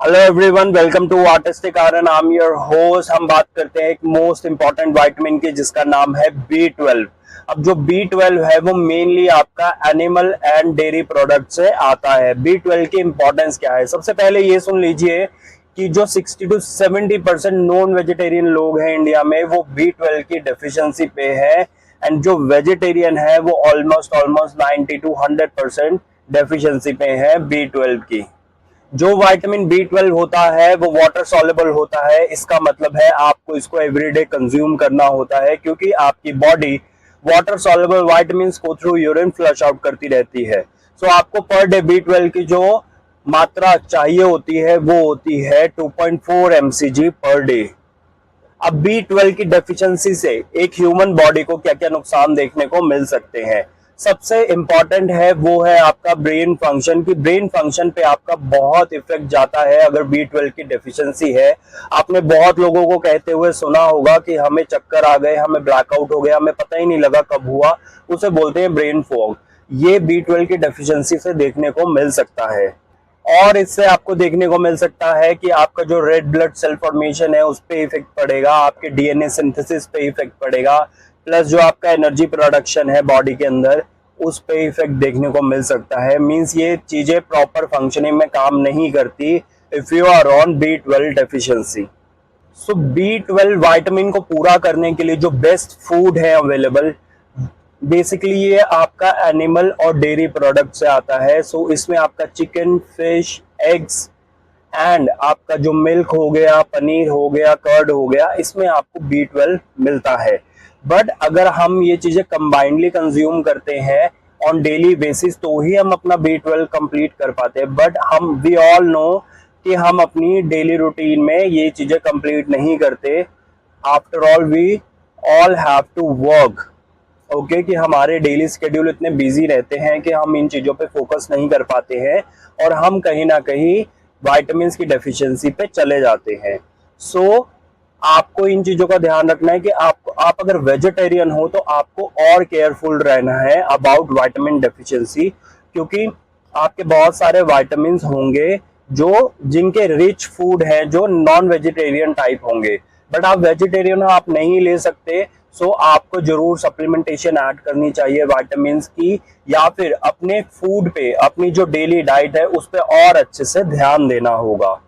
Hello everyone, welcome to artistic Aryan. I am your host. हम बात करते हैं एक मोस्ट इंपॉर्टेंट विटामिन की जिसका नाम है B12। अब जो B12 है वो मेनली आपका एनिमल एंड डेयरी प्रोडक्ट से आता है। B12 की इंपॉर्टेंस क्या है, सबसे पहले ये सुन लीजिए कि जो 60 to 70% नॉन वेजिटेरियन लोग हैं इंडिया में वो B12 की डेफिशिएंसी पे है। एंड जो वेजिटेरियन है वो ऑलमोस्ट 90 to 100% डेफिशिएंसी पे है B12 की। जो विटामिन B12 होता है वो वाटर सॉल्युबल होता है। इसका मतलब है आपको इसको एवरीडे कंज्यूम करना होता है, क्योंकि आपकी बॉडी वाटर सॉल्युबल विटामिन्स को थ्रू यूरिन फ्लश आउट करती रहती है। सो आपको पर डे B12 की जो मात्रा चाहिए होती है वो होती है 2.4 mcg पर डे। अब B12 की डेफिशिएंसी से एक ह्यूमन बॉडी को क्या क्या नुकसान देखने को मिल सकते हैं। सबसे इंपॉर्टेंट है वो है आपका ब्रेन फंक्शन की ब्रेन फंक्शन पे आपका बहुत इफेक्ट जाता है अगर B12 की डेफिशिएंसी है। आपने बहुत लोगों को कहते हुए सुना होगा कि हमें चक्कर आ गए, हमें ब्लैकआउट हो गया, हमें पता ही नहीं लगा कब हुआ। उसे बोलते हैं ब्रेन फॉग। ये B12 की डेफिशिएंसी से देखने को मिल सकता है। और इससे आपको देखने को मिल सकता है कि आपका जो रेड ब्लड सेल फॉर्मेशन है उस पे इफेक्ट पड़ेगा, आपके डीएनए सिंथेसिस पे इफेक्ट पड़ेगा, प्लस जो आपका एनर्जी प्रोडक्शन है बॉडी के अंदर उस पे इफेक्ट देखने को मिल सकता है। मींस ये चीजें प्रॉपर फंक्शनिंग में काम नहीं करती if you are on B12 deficiency. So B12 vitamin को पूरा करने के लिए जो बेस्ट फूड है अवेलेबल, बेसिकली ये आपका एनिमल और डेयरी प्रोडक्ट से आता है। सो इसमें आपका चिकन, फिश, एग्स एंड आपका जो मिल्क हो गया, पनीर हो गया, कर्ड हो गया, इसमें आपको B12 मिलता है। बट अगर हम ये चीजें कंबाइंडली कंज्यूम करते हैं ऑन डेली बेसिस तो ही हम अपना B12 कंप्लीट कर पाते हैं। बट हम वी ऑल नो कि हम अपनी डेली रूटीन में ये चीजें कंप्लीट नहीं करते। After all we all have to work, okay, कि हमारे डेली स्केड्यूल इतने बिजी रहते हैं कि हम इन चीजों पे फोकस नहीं कर पाते हैं और हम कहीं ना कहीं विटामिन की डेफिशिएंसी पे चले जाते हैं। सो आपको इन चीजों का ध्यान रखना है कि आप अगर वेजिटेरियन हो तो आपको और केयरफुल रहना है अबाउट विटामिन डेफिशिएंसी, क्योंकि आपके बहुत सारे विटामिन होंगे जो जिनके रिच फूड है जो नॉन वेजिटेरियन टाइप होंगे। बट आप वेजिटेरियन हो, आप नहीं ले सकते। सो आपको जरूर सप्लीमेंटेशन ऐड करनी चाहिए विटामिन की, या फिर अपने फूड पे, अपनी जो डेली डाइट है उस पे और अच्छे से ध्यान देना होगा।